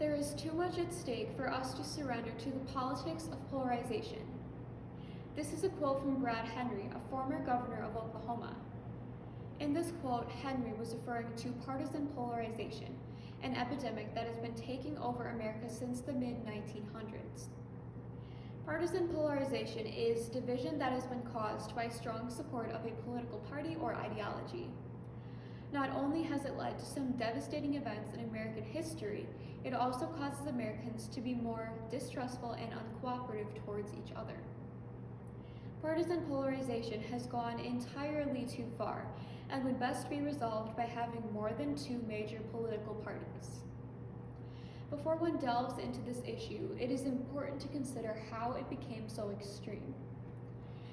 There is too much at stake for us to surrender to the politics of polarization. This is a quote from Brad Henry, a former governor of Oklahoma. In this quote, Henry was referring to partisan polarization, an epidemic that has been taking over America since the mid-1900s. Partisan polarization is division that has been caused by strong support of a political party or ideology. Not only has it led to some devastating events in American history, it also causes Americans to be more distrustful and uncooperative towards each other. Partisan polarization has gone entirely too far and would best be resolved by having more than two major political parties. Before one delves into this issue, it is important to consider how it became so extreme.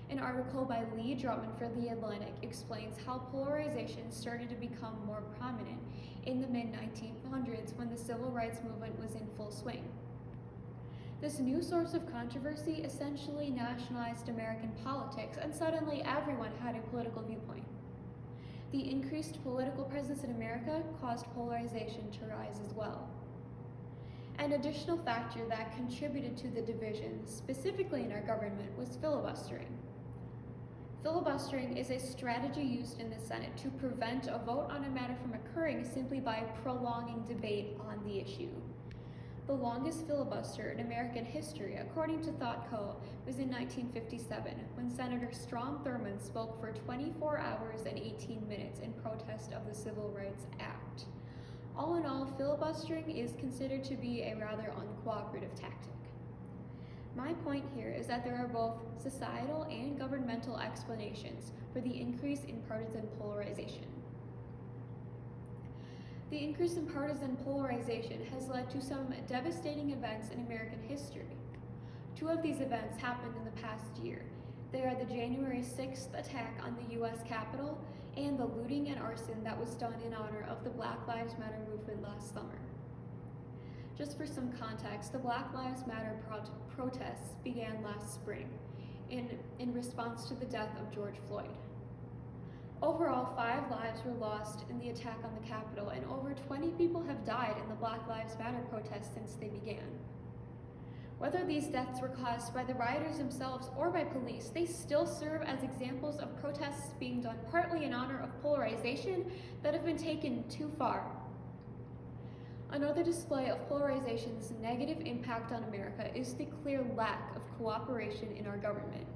An article by Lee Drutman for The Atlantic explains how polarization started to become more prominent in the mid-1900s when the civil rights movement was in full swing. This new source of controversy essentially nationalized American politics, and suddenly everyone had a political viewpoint. The increased political presence in America caused polarization to rise as well. An additional factor that contributed to the division, specifically in our government, was filibustering. Filibustering is a strategy used in the Senate to prevent a vote on a matter from occurring simply by prolonging debate on the issue. The longest filibuster in American history, according to Thought Co., was in 1957, when Senator Strom Thurmond spoke for 24 hours and 18 minutes in protest of the Civil Rights Act. All in all, filibustering is considered to be a rather uncooperative tactic. My point here is that there are both societal and governmental explanations for the increase in partisan polarization. The increase in partisan polarization has led to some devastating events in American history. Two of these events happened in the past year. They are the January 6th attack on the U.S. Capitol and the looting and arson that was done in honor of the Black Lives Matter movement last summer. Just for some context, the Black Lives Matter protests began last spring in response to the death of George Floyd. Overall, 5 lives were lost in the attack on the Capitol, and over 20 people have died in the Black Lives Matter protests since they began. Whether these deaths were caused by the rioters themselves or by police, they still serve as examples of protests being done partly in honor of polarization that have been taken too far. Another display of polarization's negative impact on America is the clear lack of cooperation in our government.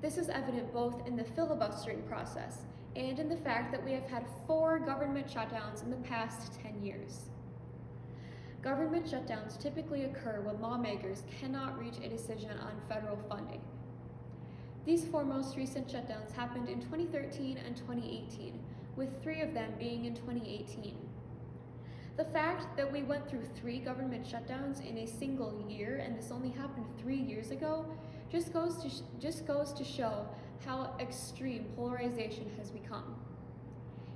This is evident both in the filibustering process and in the fact that we have had 4 government shutdowns in the past 10 years. Government shutdowns typically occur when lawmakers cannot reach a decision on federal funding. These 4 most recent shutdowns happened in 2013 and 2018, with 3 of them being in 2018. The fact that we went through 3 government shutdowns in a single year, and this only happened 3 years ago, just goes to show how extreme polarization has become.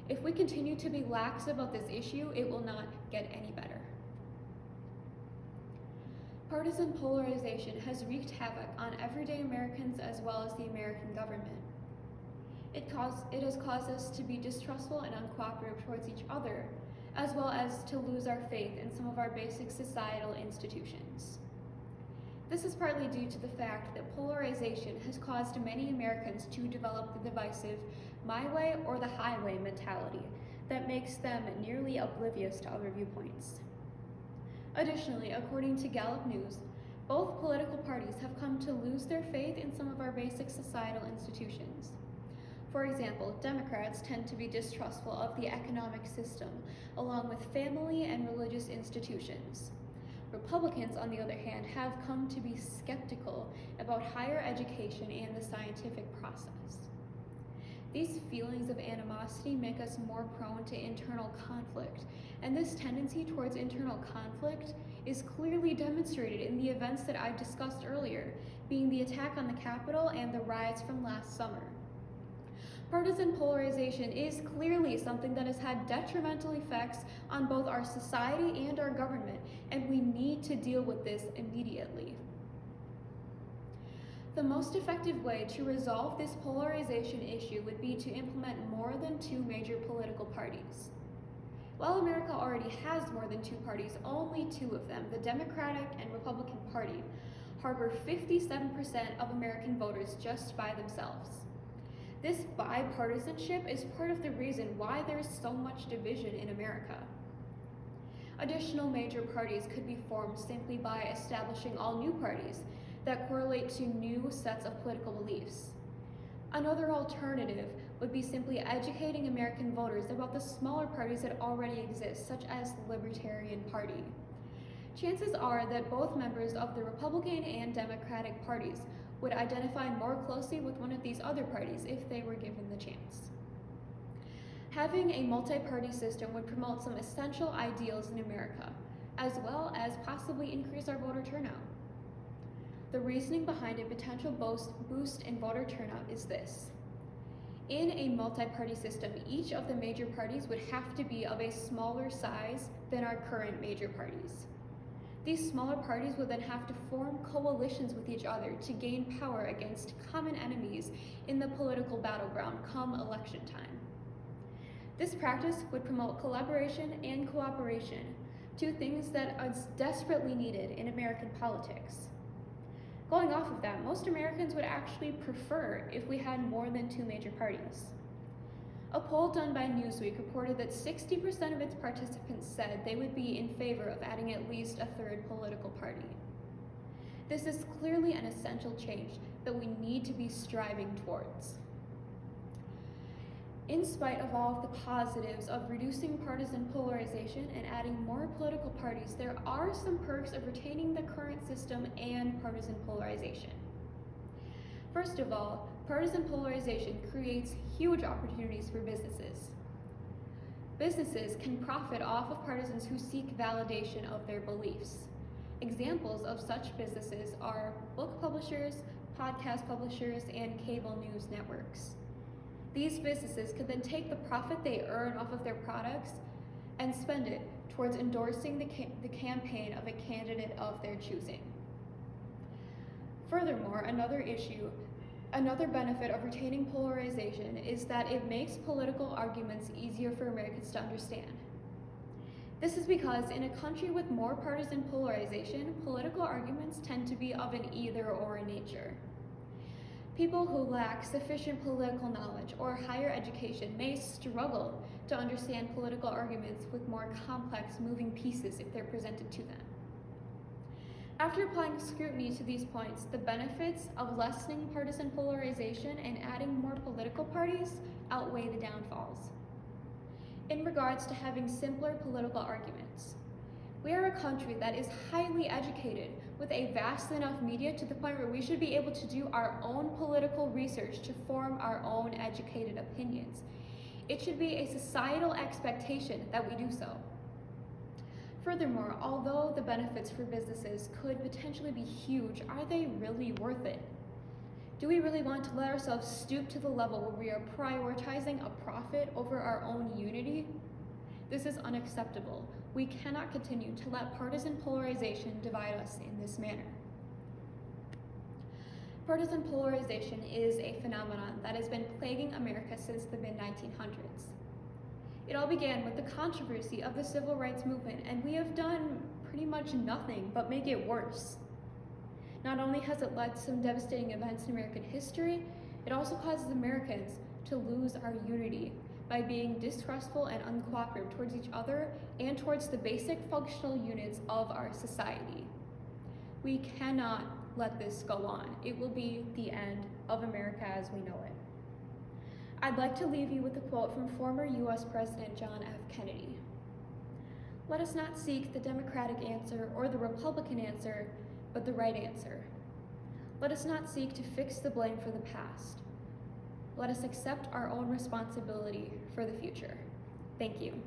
If we continue to be lax about this issue, it will not get any better. Partisan polarization has wreaked havoc on everyday Americans as well as the American government. It has caused us to be distrustful and uncooperative towards each other, as well as to lose our faith in some of our basic societal institutions. This is partly due to the fact that polarization has caused many Americans to develop the divisive my way or the highway mentality that makes them nearly oblivious to other viewpoints. Additionally, according to Gallup News, both political parties have come to lose their faith in some of our basic societal institutions. For example, Democrats tend to be distrustful of the economic system, along with family and religious institutions. Republicans, on the other hand, have come to be skeptical about higher education and the scientific process. These feelings of animosity make us more prone to internal conflict, and this tendency towards internal conflict is clearly demonstrated in the events that I discussed earlier, being the attack on the Capitol and the riots from last summer. Partisan polarization is clearly something that has had detrimental effects on both our society and our government, and we need to deal with this immediately. The most effective way to resolve this polarization issue would be to implement more than 2 major political parties. While America already has more more than two parties, only two of them, the Democratic and Republican Party, harbor 57% of American voters just by themselves. This bipartisanship is part of the reason why there is so much division in America. Additional major parties could be formed simply by establishing all new parties that correlate to new sets of political beliefs. Another alternative would be simply educating American voters about the smaller parties that already exist, such as the Libertarian Party. Chances are that both members of the Republican and Democratic parties would identify more closely with one of these other parties if they were given the chance. Having a multi-party system would promote some essential ideals in America, as well as possibly increase our voter turnout. The reasoning behind a potential boost in voter turnout is this. In a multi-party system, each of the major parties would have to be of a smaller size than our current major parties. These smaller parties would then have to form coalitions with each other to gain power against common enemies in the political battleground come election time. This practice would promote collaboration and cooperation, two things that are desperately needed in American politics. Going off of that, most Americans would actually prefer if we had more than two major parties. A poll done by Newsweek reported that 60% of its participants said they would be in favor of adding at least a third political party. This is clearly an essential change that we need to be striving towards. In spite of all of the positives of reducing partisan polarization and adding more political parties, there are some perks of retaining the current system and partisan polarization. First of all, partisan polarization creates huge opportunities for businesses. Businesses can profit off of partisans who seek validation of their beliefs. Examples of such businesses are book publishers, podcast publishers, and cable news networks. These businesses could then take the profit they earn off of their products and spend it towards endorsing the campaign of a candidate of their choosing. Furthermore, another benefit of retaining polarization is that it makes political arguments easier for Americans to understand. This is because in a country with more partisan polarization, political arguments tend to be of an either-or nature. People who lack sufficient political knowledge or higher education may struggle to understand political arguments with more complex moving pieces if they're presented to them. After applying scrutiny to these points, the benefits of lessening partisan polarization and adding more political parties outweigh the downfalls. In regards to having simpler political arguments, we are a country that is highly educated with a vast enough media to the point where we should be able to do our own political research to form our own educated opinions. It should be a societal expectation that we do so. Furthermore, although the benefits for businesses could potentially be huge, are they really worth it? Do we really want to let ourselves stoop to the level where we are prioritizing a profit over our own unity? This is unacceptable. We cannot continue to let partisan polarization divide us in this manner. Partisan polarization is a phenomenon that has been plaguing America since the mid-1900s. It all began with the controversy of the civil rights movement, and we have done pretty much nothing but make it worse. Not only has it led to some devastating events in American history, it also causes Americans to lose our unity by being distrustful and uncooperative towards each other and towards the basic functional units of our society. We cannot let this go on. It will be the end of America as we know it. I'd like to leave you with a quote from former US President John F. Kennedy. "Let us not seek the Democratic answer or the Republican answer, but the right answer. Let us not seek to fix the blame for the past. Let us accept our own responsibility for the future." Thank you.